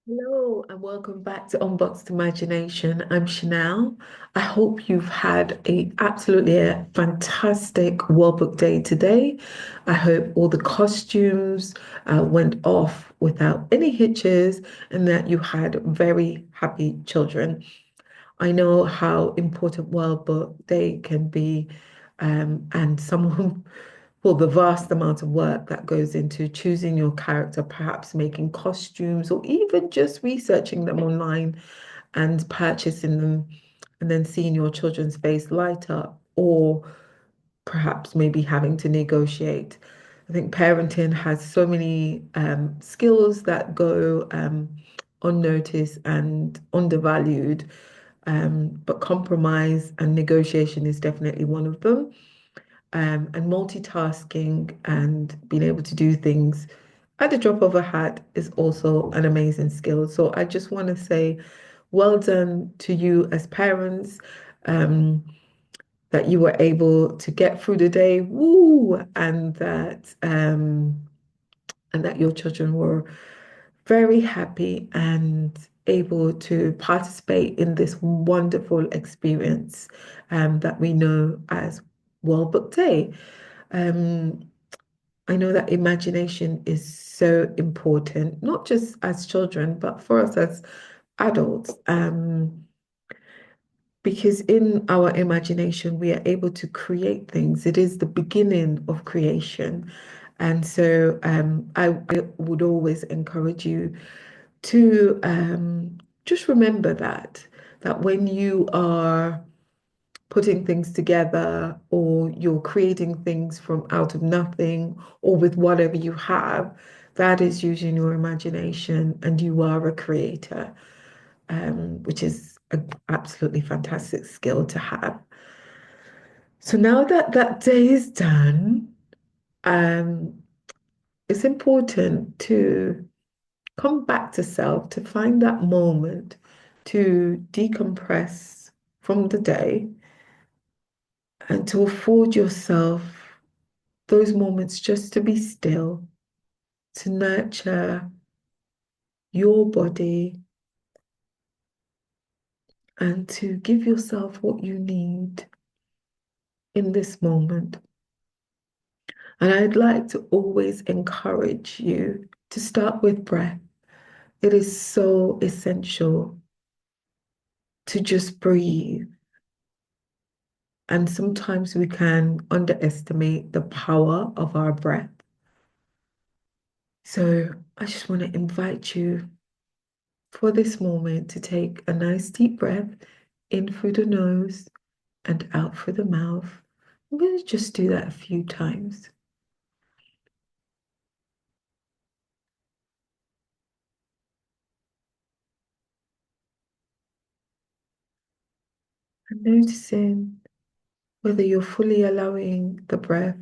Hello and welcome back to Unboxed Imagination. I'm Chanel. I hope you've had a fantastic World Book Day today. I hope all the costumes went off without any hitches and that you had very happy children. I know how important World Book Day can be, and someone for the vast amount of work that goes into choosing your character, perhaps making costumes or even just researching them online and purchasing them and then seeing your children's face light up, or perhaps maybe having to negotiate. I think parenting has so many skills that go unnoticed and undervalued, but compromise and negotiation is definitely one of them. And multitasking and being able to do things at the drop of a hat is also an amazing skill. So I just want to say, well done to you as parents, um, that you were able to get through the day, woo, and that your children were very happy and able to participate in this wonderful experience that we know as World Book Day. Um, I know that imagination is so important, not just as children, but for us as adults. Because in our imagination, we are able to create things. It is the beginning of creation. And so I would always encourage you to just remember that when you are putting things together or you're creating things from out of nothing or with whatever you have, that is using your imagination and you are a creator, which is an absolutely fantastic skill to have. So now that that day is done, um, it's important to come back to self, to find that moment to decompress from the day and to afford yourself those moments just to be still, to nurture your body, and to give yourself what you need in this moment. And I'd like to always encourage you to start with breath. It is so essential to just breathe. And sometimes we can underestimate the power of our breath. So I just want to invite you for this moment to take a nice deep breath in through the nose and out through the mouth. I'm going to just do that a few times. And noticing whether you're fully allowing the breath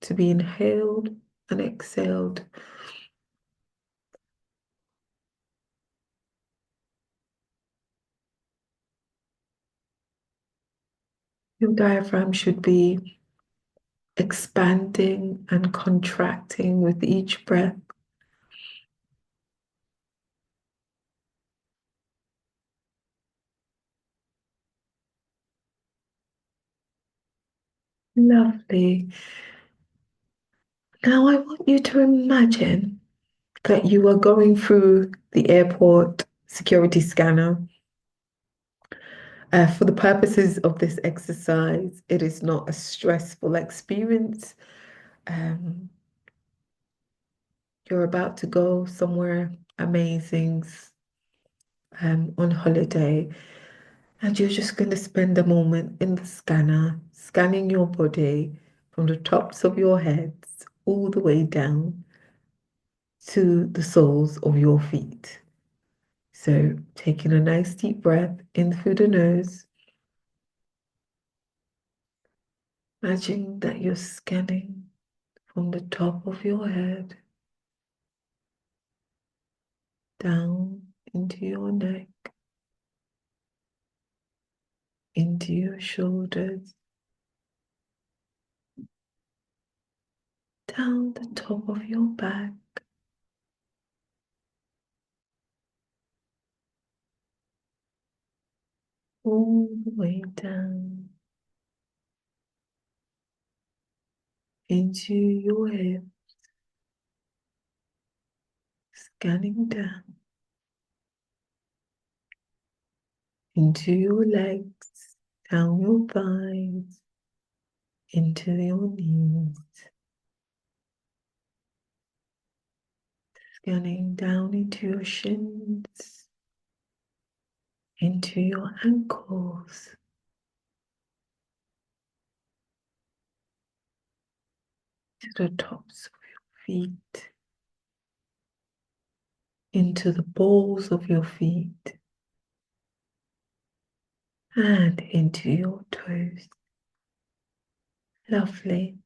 to be inhaled and exhaled. Your diaphragm should be expanding and contracting with each breath. Lovely. Now I want you to imagine that you are going through the airport security scanner. For the purposes of this exercise, it is not a stressful experience. Um, you're about to go somewhere amazing, on holiday, and you're just going to spend a moment in the scanner, scanning your body from the tops of your heads all the way down to the soles of your feet. So, taking a nice deep breath in through the nose, imagine that you're scanning from the top of your head down into your neck, into your shoulders, down the top of your back, all the way down into your head, scanning down into your legs, down your thighs, into your knees, scanning down into your shins, into your ankles, to the tops of your feet, into the balls of your feet, and into your toes. Lovely.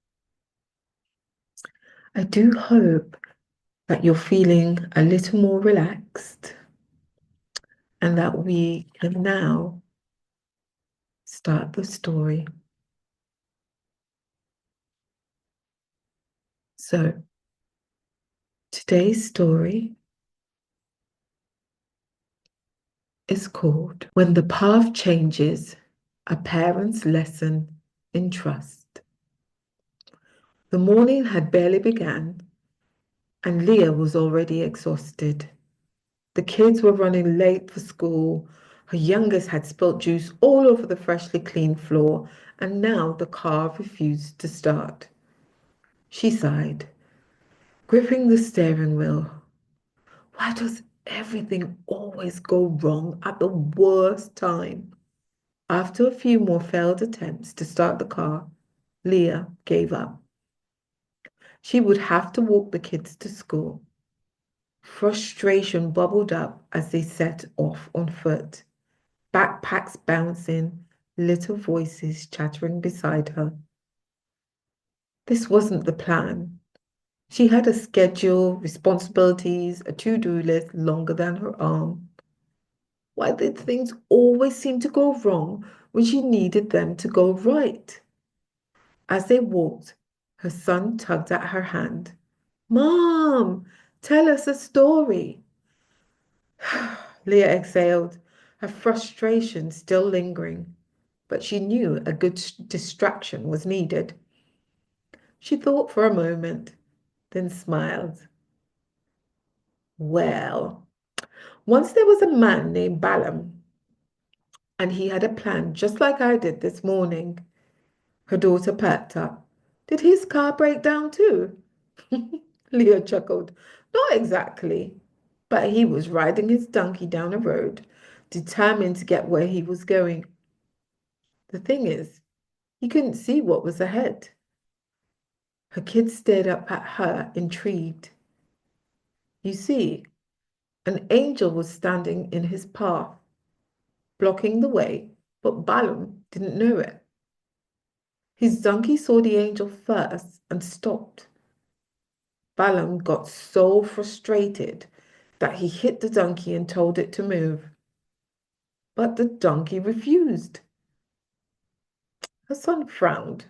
I do hope that you're feeling a little more relaxed and that we can now start the story. So, today's story is called When the Path Changes, A Parent's Lesson in Trust. The morning had barely begun, and Leah was already exhausted. The kids were running late for school. Her youngest had spilt juice all over the freshly cleaned floor, and now the car refused to start. She sighed, gripping the steering wheel. Why does everything always go wrong at the worst time? After a few more failed attempts to start the car, Leah gave up. She would have to walk the kids to school. Frustration bubbled up as they set off on foot, backpacks bouncing, little voices chattering beside her. This wasn't the plan. She had a schedule, responsibilities, a to-do list longer than her arm. Why did things always seem to go wrong when she needed them to go right? As they walked, her son tugged at her hand. Mom, tell us a story. Leah exhaled, her frustration still lingering, but she knew a good distraction was needed. She thought for a moment, then smiled. Well, once there was a man named Balaam, and he had a plan just like I did this morning. Her daughter perked up. Did his car break down too? Leah chuckled. Not exactly, but he was riding his donkey down a road, determined to get where he was going. The thing is, he couldn't see what was ahead. Her kids stared up at her, intrigued. You see, an angel was standing in his path, blocking the way, but Balaam didn't know it. His donkey saw the angel first and stopped. Balaam got so frustrated that he hit the donkey and told it to move. But the donkey refused. Her son frowned.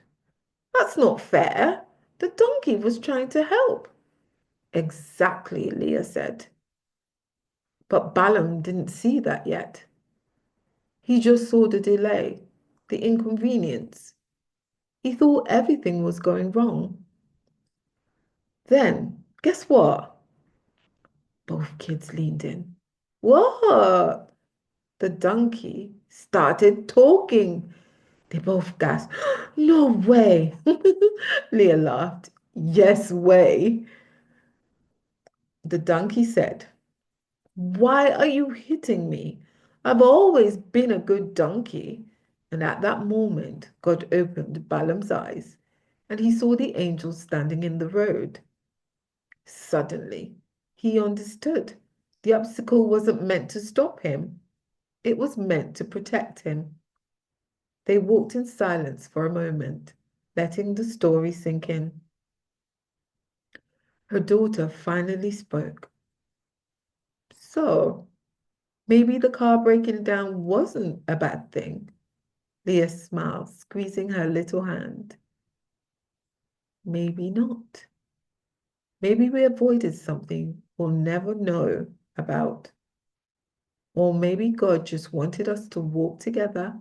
That's not fair. The donkey was trying to help. Exactly, Leah said. But Balaam didn't see that yet. He just saw the delay, the inconvenience. He thought everything was going wrong. Then, guess what? Both kids leaned in. What? The donkey started talking. They both gasped. No way. Leah laughed. Yes way. The donkey said, why are you hitting me? I've always been a good donkey. And at that moment, God opened Balaam's eyes and he saw the angel standing in the road. Suddenly, he understood. The obstacle wasn't meant to stop him, it was meant to protect him. They walked in silence for a moment, letting the story sink in. Her daughter finally spoke. So, maybe the car breaking down wasn't a bad thing. Leah smiled, squeezing her little hand. Maybe not. Maybe we avoided something we'll never know about. Or maybe God just wanted us to walk together,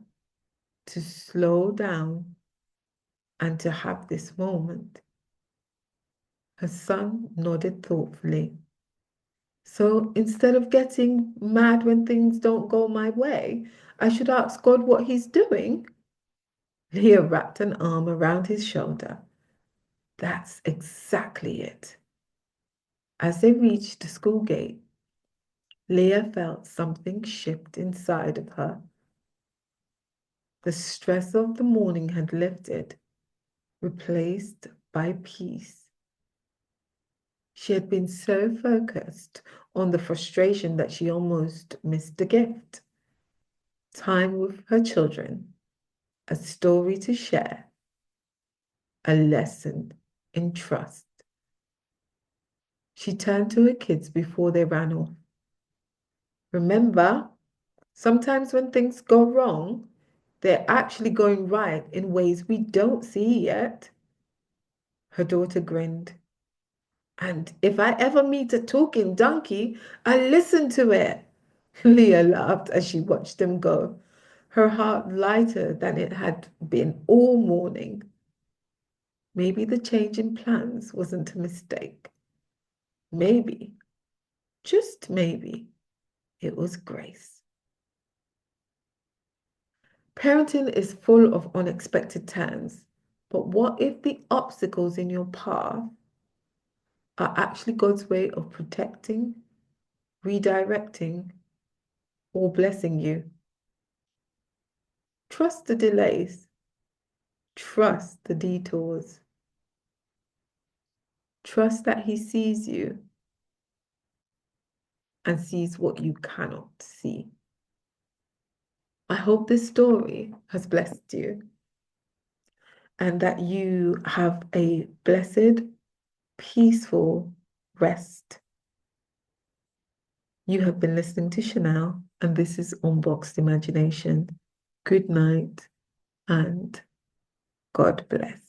to slow down, and to have this moment. Her son nodded thoughtfully. So instead of getting mad when things don't go my way, I should ask God what he's doing. Leah wrapped an arm around his shoulder. That's exactly it. As they reached the school gate, Leah felt something shift inside of her. The stress of the morning had lifted, replaced by peace. She had been so focused on the frustration that she almost missed the gift. Time with her children, a story to share, a lesson in trust. She turned to her kids before they ran off. Remember, sometimes when things go wrong, they're actually going right in ways we don't see yet. Her daughter grinned. And if I ever meet a talking donkey, I listen to it. Leah laughed as she watched them go, her heart lighter than it had been all morning. Maybe the change in plans wasn't a mistake. Maybe, just maybe, it was grace. Parenting is full of unexpected turns, but what if the obstacles in your path are actually God's way of protecting, redirecting, or blessing you? Trust the delays, trust the detours, trust that He sees you and sees what you cannot see. I hope this story has blessed you and that you have a blessed, peaceful rest. You have been listening to Chanel, and this is Unboxed Imagination. Good night and God bless.